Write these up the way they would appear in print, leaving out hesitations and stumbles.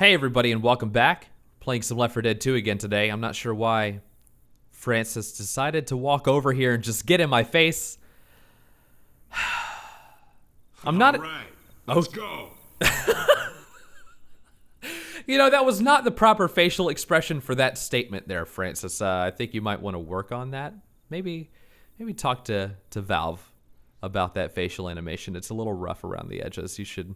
Hey everybody and welcome back. Playing some Left 4 Dead 2 again today. I'm not sure why Francis decided to walk over here and just get in my face. I'm not... Alright, let's go. You know, that was not the proper facial expression for that statement there, Francis. I think you might want to work on that. Maybe talk to Valve about that facial animation. It's a little rough around the edges. You should...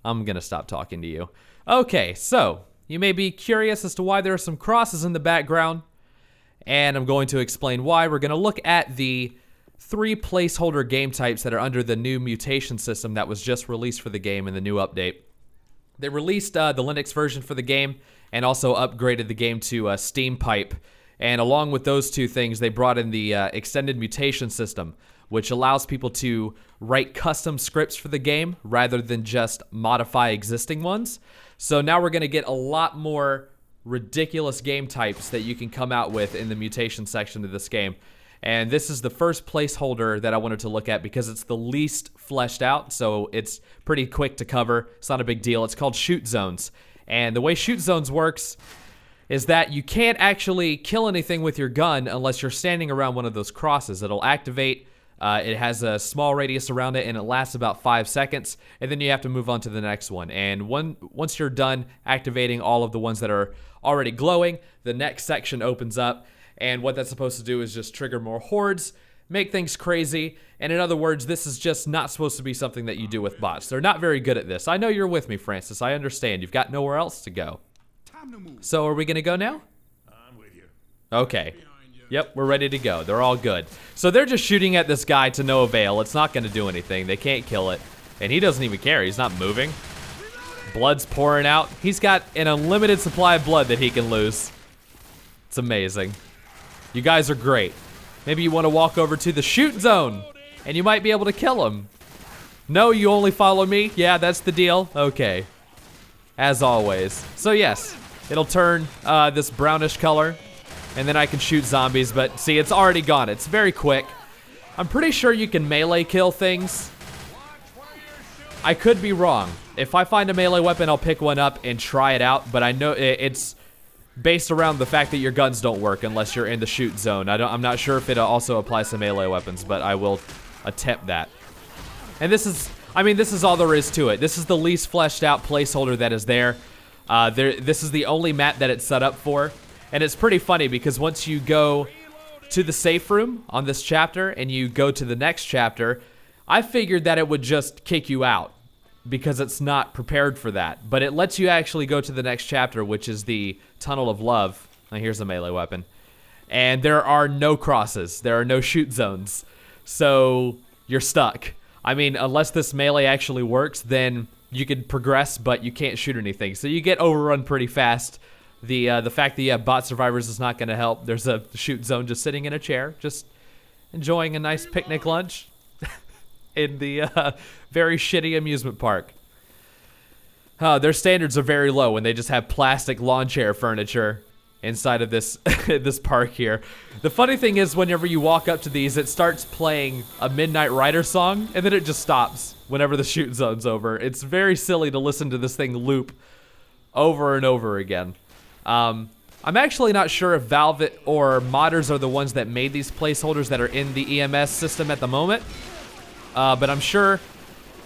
I'm gonna stop talking to you. Okay, so you may be curious as to why there are some crosses in the background, and I'm going to explain why. We're gonna look at the 3 placeholder game types that are under the new mutation system that was just released for the game in the new update. They released the Linux version for the game and also upgraded the game to Steam Pipe. And along with those two things, they brought in the extended mutation system, which allows people to write custom scripts for the game rather than just modify existing ones. So now we're going to get a lot more ridiculous game types that you can come out with in the mutation section of this game. And this is the first placeholder that I wanted to look at because it's the least fleshed out, so it's pretty quick to cover. It's not a big deal. It's called shoot zones. And the way shoot zones works is that you can't actually kill anything with your gun unless you're standing around one of those crosses. It'll activate. It has a small radius around it, and it lasts about 5 seconds, and then you have to move on to the next one. And once you're done activating all of the ones that are already glowing, the next section opens up, and what that's supposed to do is just trigger more hordes, make things crazy, and in other words, this is just not supposed to be something that you do with bots. They're not very good at this. I know you're with me, Francis. I understand. You've got nowhere else to go. So are we going to go now? I'm with you. Okay. Yep, we're ready to go. They're all good. So they're just shooting at this guy to no avail. It's not going to do anything. They can't kill it. And he doesn't even care. He's not moving. Blood's pouring out. He's got an unlimited supply of blood that he can lose. It's amazing. You guys are great. Maybe you want to walk over to the shoot zone, and you might be able to kill him. No, you only follow me? Yeah, that's the deal. Okay. As always. So yes, it'll turn this brownish color. And then I can shoot zombies, but see, it's already gone. It's very quick. I'm pretty sure you can melee kill things. I could be wrong. If I find a melee weapon, I'll pick one up and try it out, but I know it's based around the fact that your guns don't work unless you're in the shoot zone. I'm not sure if it also applies to melee weapons, but I will attempt that. And this is all there is to it. This is the least fleshed out placeholder that is there. This is the only map that it's set up for. And it's pretty funny because once you go to the safe room on this chapter and you go to the next chapter, I figured that it would just kick you out because it's not prepared for that. But it lets you actually go to the next chapter, which is the Tunnel of Love. Now here's a melee weapon. And there are no crosses. There are no shoot zones. So you're stuck. I mean, unless this melee actually works, then you can progress, but you can't shoot anything. So you get overrun pretty fast. The fact that you have bot survivors is not going to help. There's a shoot zone just sitting in a chair, just enjoying a nice picnic lunch in the very shitty amusement park. Their standards are very low when they just have plastic lawn chair furniture inside of this this park here. The funny thing is whenever you walk up to these, it starts playing a Midnight Rider song, and then it just stops whenever the shoot zone's over. It's very silly to listen to this thing loop over and over again. I'm actually not sure if Valve or modders are the ones that made these placeholders that are in the EMS system at the moment. But I'm sure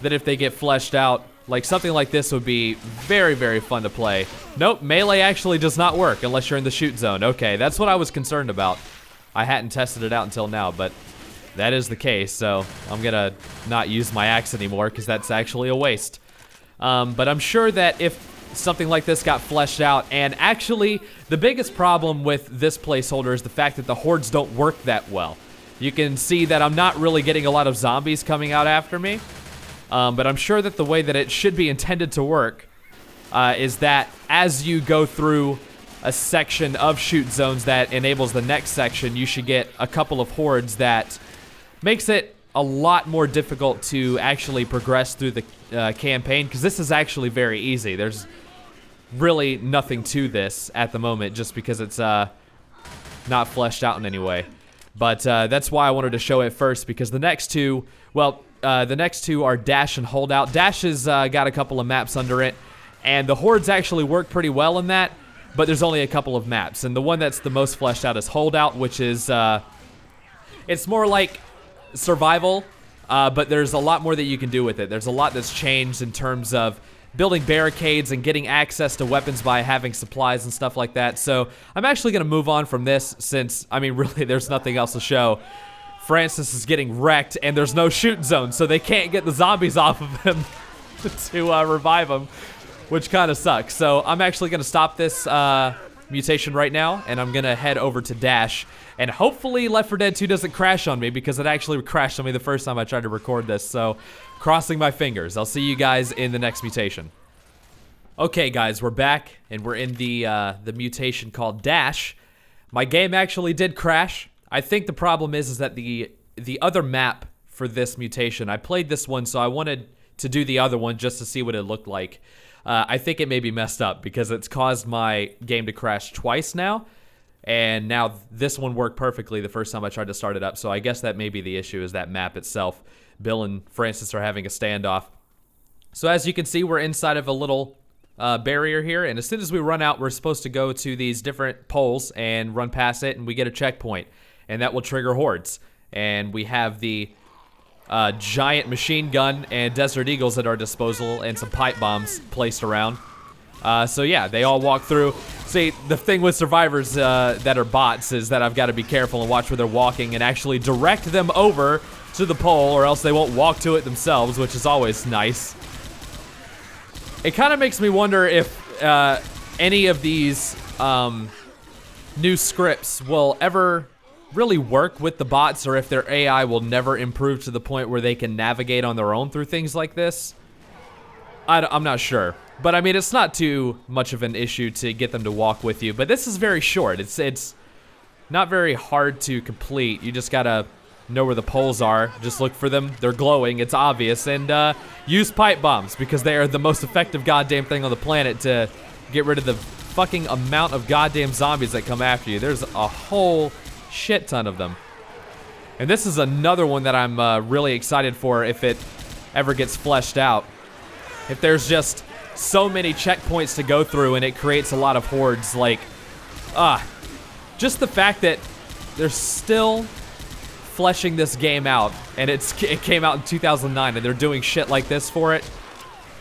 that if they get fleshed out, like something like this would be very, very fun to play. Nope, melee actually does not work unless you're in the shoot zone. Okay, that's what I was concerned about. I hadn't tested it out until now, but that is the case. So I'm gonna not use my axe anymore because that's actually a waste. But I'm sure that if something like this got fleshed out, and actually the biggest problem with this placeholder is the fact that the hordes don't work that well. You can see that I'm not really getting a lot of zombies coming out after me, but I'm sure that the way that it should be intended to work is that as you go through a section of shoot zones that enables the next section, you should get a couple of hordes that makes it a lot more difficult to actually progress through the campaign, because this is actually very easy. There's really nothing to this at the moment just because it's not fleshed out in any way. But that's why I wanted to show it first, because the next two, well, the next two are Dash and Holdout. Dash has got a couple of maps under it, And the hordes actually work pretty well in that, but there's only a couple of maps. And the one that's the most fleshed out is Holdout, which is, it's more like survival, but there's a lot more that you can do with it. There's a lot that's changed in terms of building barricades and getting access to weapons by having supplies and stuff like that. So I'm actually going to move on from this since, I mean, really, there's nothing else to show. Francis is getting wrecked, and there's no shoot zone, so they can't get the zombies off of him to revive him, which kind of sucks. So I'm actually going to stop this mutation right now, and I'm going to head over to Dash. And hopefully Left 4 Dead 2 doesn't crash on me, because it actually crashed on me the first time I tried to record this. So crossing my fingers. I'll see you guys in the next mutation. Okay, guys, we're back, and we're in the mutation called Dash. My game actually did crash. I think the problem is that the other map for this mutation, I played this one, so I wanted to do the other one just to see what it looked like. I think it may be messed up because it's caused my game to crash twice now. And now this one worked perfectly the first time I tried to start it up. So I guess that may be the issue, is that map itself. Bill and Francis are having a standoff. So as you can see, we're inside of a little barrier here. And as soon as we run out, we're supposed to go to these different poles and run past it. And we get a checkpoint. And that will trigger hordes. And we have the giant machine gun and Desert Eagles at our disposal, and some pipe bombs placed around. So yeah, they all walk through. See, the thing with survivors that are bots is that I've got to be careful and watch where they're walking and actually direct them over to the pole, or else they won't walk to it themselves, which is always nice. It kind of makes me wonder if any of these new scripts will ever really work with the bots, or if their AI will never improve to the point where they can navigate on their own through things like this. I'm not sure. But I mean, it's not too much of an issue to get them to walk with you. But this is very short. It's not very hard to complete. You just gotta know where the poles are. Just look for them. They're glowing. It's obvious. And use pipe bombs, because they are the most effective goddamn thing on the planet to get rid of the fucking amount of goddamn zombies that come after you. There's a whole shit ton of them. And this is another one that I'm really excited for if it ever gets fleshed out. If there's just so many checkpoints to go through and it creates a lot of hordes, like, just the fact that they're still fleshing this game out, and it came out in 2009, and they're doing shit like this for it,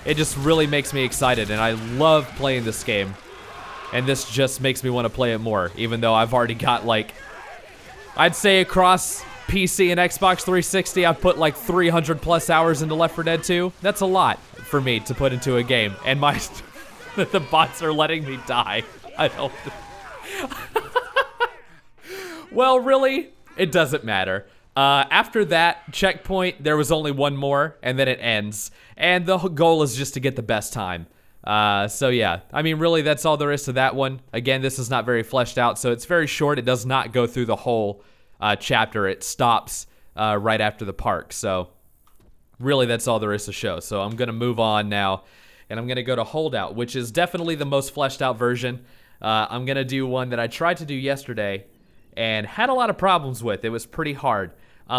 it just really makes me excited, and I love playing this game. And this just makes me want to play it more, even though I've already got, like, I'd say across PC and Xbox 360, I've put like 300 plus hours into Left 4 Dead 2. That's a lot for me to put into a game. And the bots are letting me die. I don't. Well, really, it doesn't matter. After that checkpoint, there was only one more, and then it ends. And the goal is just to get the best time. So yeah, I mean, really, that's all there is to that one. Again, this is not very fleshed out, so it's very short. It does not go through the whole chapter. It stops right after the park. So really, that's all there is to show. So I'm going to move on now, and I'm going to go to Holdout, which is definitely the most fleshed out version. I'm going to do one that I tried to do yesterday and had a lot of problems with. It was pretty hard.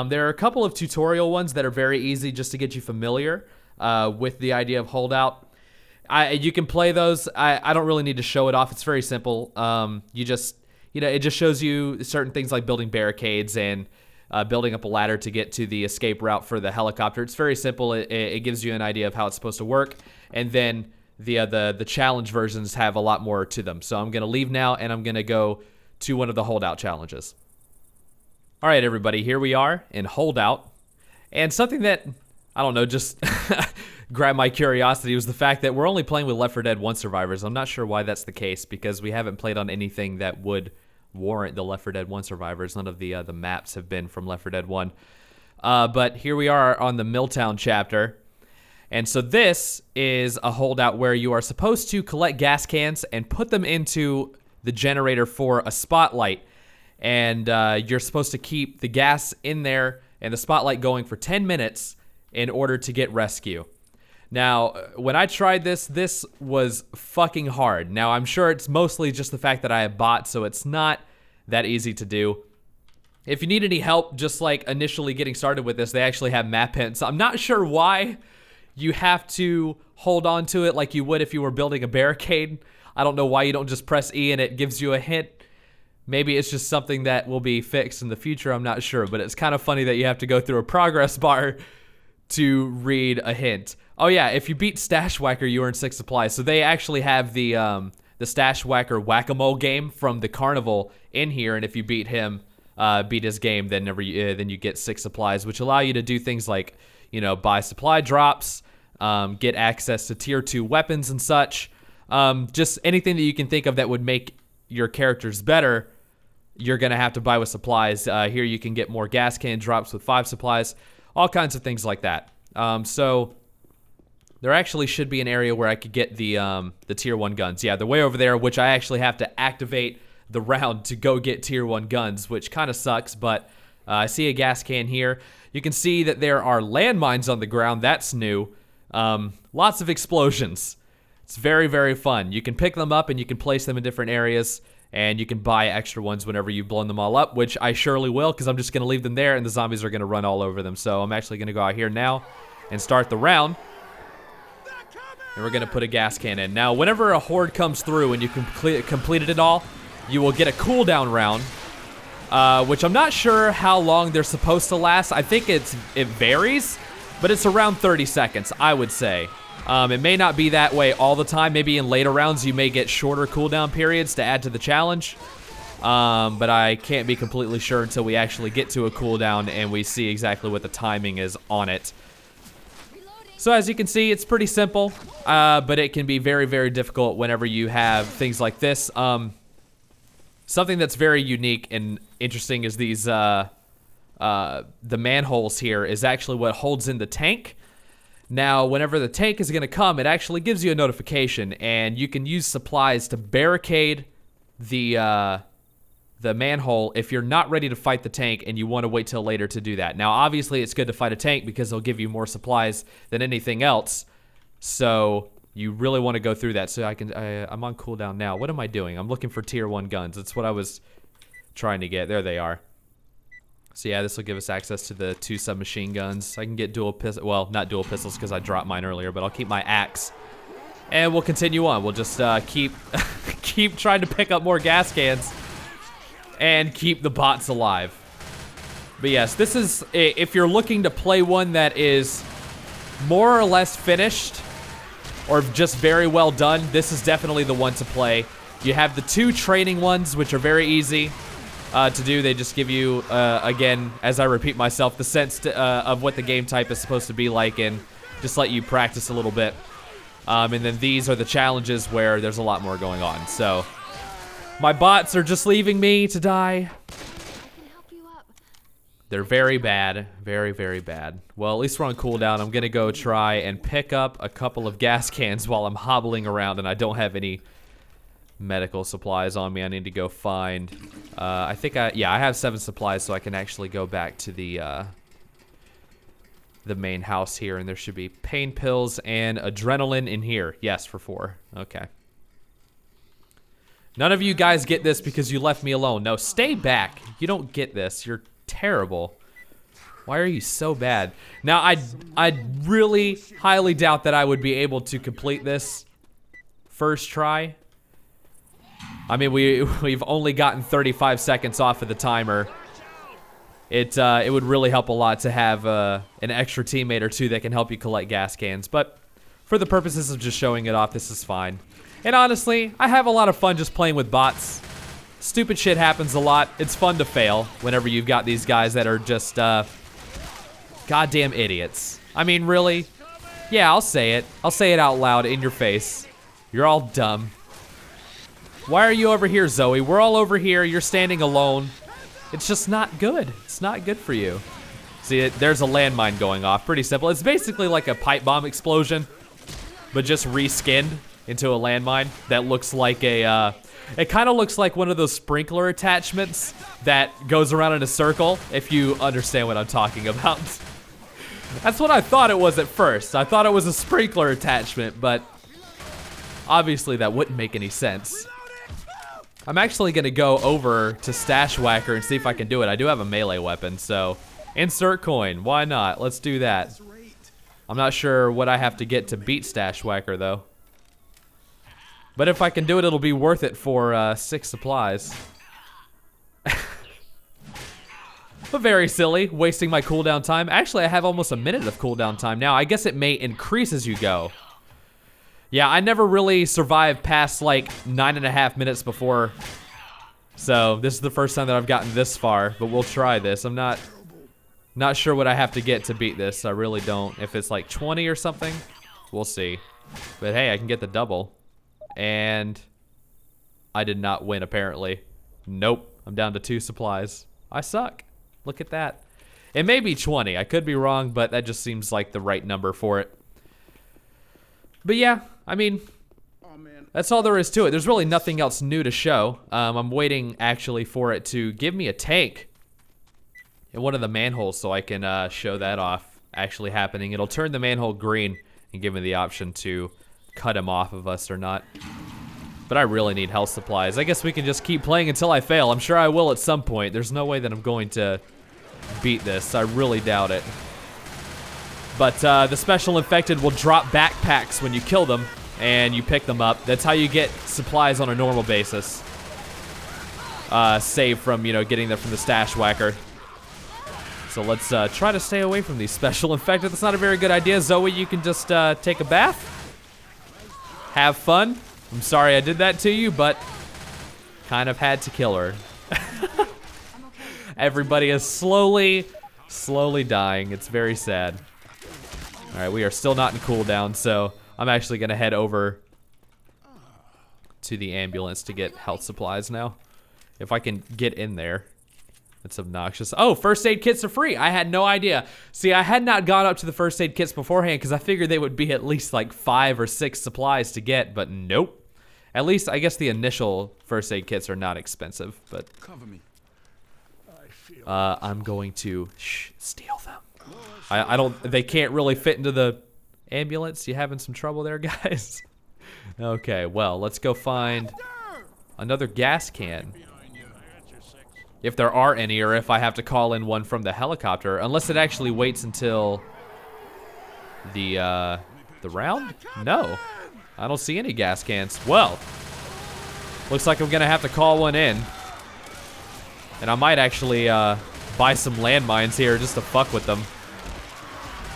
There are a couple of tutorial ones that are very easy just to get you familiar with the idea of Holdout. You can play those. I don't really need to show it off. It's very simple. It just shows you certain things like building barricades and building up a ladder to get to the escape route for the helicopter. It's very simple. It gives you an idea of how it's supposed to work. And then the challenge versions have a lot more to them. So I'm going to leave now, and I'm going to go to one of the Holdout challenges. All right, everybody, here we are in Holdout. And something that, I don't know, just grabbed my curiosity was the fact that we're only playing with Left 4 Dead 1 survivors. I'm not sure why that's the case, because we haven't played on anything that would warrant the Left 4 Dead 1 survivors. None of the maps have been from Left 4 Dead 1. But here we are on the Milltown chapter. And so this is a Holdout where you are supposed to collect gas cans and put them into the generator for a spotlight. And you're supposed to keep the gas in there and the spotlight going for 10 minutes in order to get rescue. Now, when I tried this was fucking hard. Now, I'm sure it's mostly just the fact that I have bots, so it's not that easy to do. If you need any help just like initially getting started with this, they actually have map hints. I'm not sure why you have to hold on to it like you would if you were building a barricade. I don't know why you don't just press E and it gives you a hint. Maybe it's just something that will be fixed in the future, I'm not sure, but it's kind of funny that you have to go through a progress bar to read a hint. Oh yeah, if you beat Stash Whacker, you earn 6 supplies. So they actually have the Stash Whacker Whack-A-Mole game from the carnival in here, and if you beat him, beat his game, then you get 6 supplies, which allow you to do things like, you know, buy supply drops, get access to tier 2 weapons and such. Just anything that you can think of that would make your characters better, you're gonna have to buy with supplies. Here you can get more gas can drops with 5 supplies, all kinds of things like that. So there actually should be an area where I could get the tier 1 guns. Yeah, they're way over there, which I actually have to activate the round to go get tier 1 guns, which kind of sucks, but I see a gas can here. You can see that there are landmines on the ground. That's new. Lots of explosions. It's very, very fun. You can pick them up and you can place them in different areas, and you can buy extra ones whenever you've blown them all up, which I surely will, because I'm just going to leave them there and the zombies are going to run all over them. So I'm actually going to go out here now and start the round. And we're going to put a gas can in. Now, whenever a horde comes through and you completed it all, you will get a cooldown round, which I'm not sure how long they're supposed to last. I think it varies, but it's around 30 seconds, I would say. It may not be that way all the time. Maybe in later rounds you may get shorter cooldown periods to add to the challenge. But I can't be completely sure until we actually get to a cooldown and we see exactly what the timing is on it. So as you can see, it's pretty simple, but it can be very, very difficult whenever you have things like this. Something that's very unique and interesting is these, the manholes here is actually what holds in the tank. Now, whenever the tank is gonna come, it actually gives you a notification, and you can use supplies to barricade the manhole if you're not ready to fight the tank and you want to wait till later to do that. Now, obviously, it's good to fight a tank because they'll give you more supplies than anything else. So you really want to go through that. So I'm on cooldown now. What am I doing? I'm looking for tier 1 guns. That's what I was trying to get. There they are. So yeah, this will give us access to the 2 submachine guns. I can get dual pistol. Well, not dual pistols because I dropped mine earlier, but I'll keep my axe. And we'll continue on. We'll just keep keep trying to pick up more gas cans and keep the bots alive. But yes, this is, if you're looking to play one that is more or less finished or just very well done, this is definitely the one to play. You have the 2 training ones, which are very easy to do. They just give you, again, as I repeat myself, the sense of what the game type is supposed to be like and just let you practice a little bit. And then these are the challenges where there's a lot more going on. So my bots are just leaving me to die. They're very bad. Very, very bad. Well, at least we're on cooldown. I'm gonna go try and pick up a couple of gas cans while I'm hobbling around and I don't have any medical supplies on me. I need to go find, I think I have 7 supplies, so I can actually go back to the main house here, and there should be pain pills and adrenaline in here. Yes, for 4. Okay. None of you guys get this because you left me alone. No, stay back. You don't get this. You're terrible. Why are you so bad? Now, I really highly doubt that I would be able to complete this first try. I mean, we've only gotten 35 seconds off of the timer. It would really help a lot to have an extra teammate or 2 that can help you collect gas cans. But for the purposes of just showing it off, this is fine. And honestly, I have a lot of fun just playing with bots. Stupid shit happens a lot. It's fun to fail whenever you've got these guys that are just goddamn idiots. I mean, really? Yeah, I'll say it. I'll say it out loud in your face. You're all dumb. Why are you over here, Zoe? We're all over here. You're standing alone. It's just not good. It's not good for you. See, there's a landmine going off. Pretty simple. It's basically like a pipe bomb explosion, but just reskinned into a landmine that looks like a, it kind of looks like one of those sprinkler attachments that goes around in a circle, if you understand what I'm talking about. That's what I thought it was at first. I thought it was a sprinkler attachment, but obviously that wouldn't make any sense. I'm actually gonna go over to Stash Whacker and see if I can do it. I do have a melee weapon, so insert coin. Why not? Let's do that. I'm not sure what I have to get to beat Stash Whacker, though. But if I can do it, it'll be worth it for 6 supplies. But very silly, wasting my cooldown time. Actually, I have almost a minute of cooldown time now. I guess it may increase as you go. Yeah, I never really survived past like 9.5 minutes before. So this is the first time that I've gotten this far, but we'll try this. I'm not sure what I have to get to beat this. I really don't. If it's like 20 or something, we'll see. But hey, I can get the double. And I did not win, apparently. Nope, I'm down to 2 supplies. I suck. Look at that. It may be 20. I could be wrong, but that just seems like the right number for it. But yeah, I mean, that's all there is to it. There's really nothing else new to show. I'm waiting, actually, for it to give me a tank in one of the manholes so I can show that off actually happening. It'll turn the manhole green and give me the option to cut him off of us or not. But I really need health supplies. I guess we can just keep playing until I fail. I'm sure I will at some point. There's no way that I'm going to beat this. I really doubt it. But the special infected will drop backpacks when you kill them and you pick them up. That's how you get supplies on a normal basis. Save from, you know, getting them from the Stash Whacker. So let's try to stay away from these special infected. That's not a very good idea. Zoe, you can just take a bath. Have fun. I'm sorry I did that to you, but kind of had to kill her. Everybody is slowly dying. It's very sad. All right, we are still not in cooldown, so I'm actually gonna head over to the ambulance to get health supplies now. If I can get in there. It's obnoxious. Oh, first aid kits are free. I had no idea. See, I had not gone up to the first aid kits beforehand because I figured they would be at least like 5 or 6 supplies to get, but nope. At least I guess the initial first aid kits are not expensive, but Cover me. I'm going to steal them. I don't. They can't really fit into the ambulance. You having some trouble there, guys? Okay, well, let's go find another gas can. If there are any, or if I have to call in one from the helicopter, unless it actually waits until the round? No, I don't see any gas cans. Well, looks like I'm gonna have to call one in. And I might actually buy some landmines here just to fuck with them.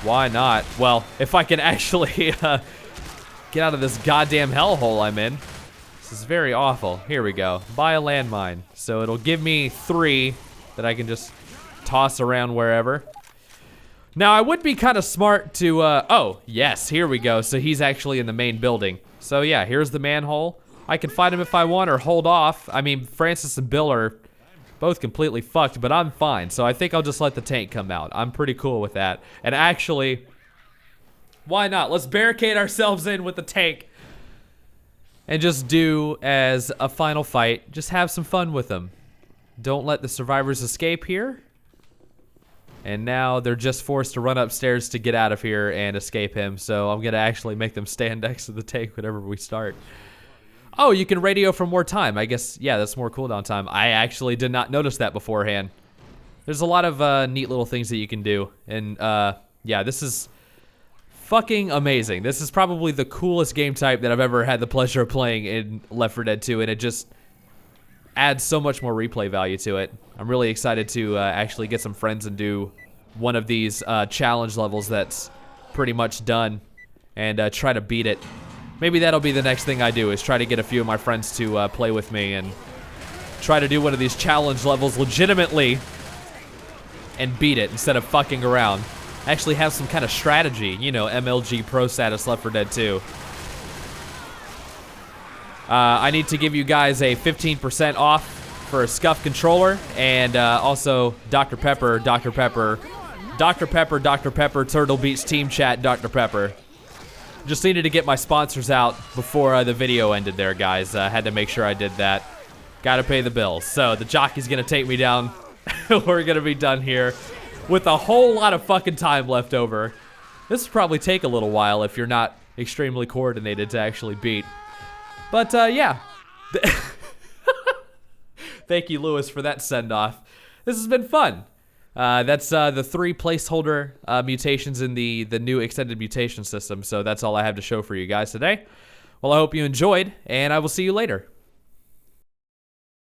Why not? Well, if I can actually get out of this goddamn hellhole I'm in. This is very awful. Here we go. Buy a landmine. So it'll give me 3 that I can just toss around wherever. Now, I would be kind of smart to, oh, yes, here we go. So he's actually in the main building. So yeah, here's the manhole. I can fight him if I want or hold off. I mean, Francis and Bill are both completely fucked, but I'm fine. So I think I'll just let the tank come out. I'm pretty cool with that. And actually, why not? Let's barricade ourselves in with the tank. And just do as a final fight, just have some fun with them. Don't let the survivors escape here. And now they're just forced to run upstairs to get out of here and escape him. So I'm gonna actually make them stand next to the tank whenever we start. Oh, you can radio for more time. I guess, yeah, that's more cooldown time. I actually did not notice that beforehand. There's a lot of neat little things that you can do. And yeah, this is fucking amazing. This is probably the coolest game type that I've ever had the pleasure of playing in Left 4 Dead 2, and it just adds so much more replay value to it. I'm really excited to actually get some friends and do one of these challenge levels that's pretty much done and try to beat it. Maybe that'll be the next thing I do, is try to get a few of my friends to play with me and try to do one of these challenge levels legitimately and beat it instead of fucking around. Actually have some kind of strategy, you know, MLG Pro status Left 4 Dead 2. I need to give you guys a 15% off for a Scuff controller, and also Dr. Pepper, Dr. Pepper, Dr. Pepper, Dr. Pepper, Turtle Beach Team Chat, Dr. Pepper. Just needed to get my sponsors out before the video ended there, guys. Had to make sure I did that. Gotta pay the bills. So the jockey's gonna take me down. We're gonna be done here with a whole lot of fucking time left over. This will probably take a little while if you're not extremely coordinated to actually beat. But yeah. Thank you, Lewis, for that send-off. This has been fun. That's the 3 placeholder mutations in the new extended mutation system. So that's all I have to show for you guys today. Well, I hope you enjoyed, and I will see you later.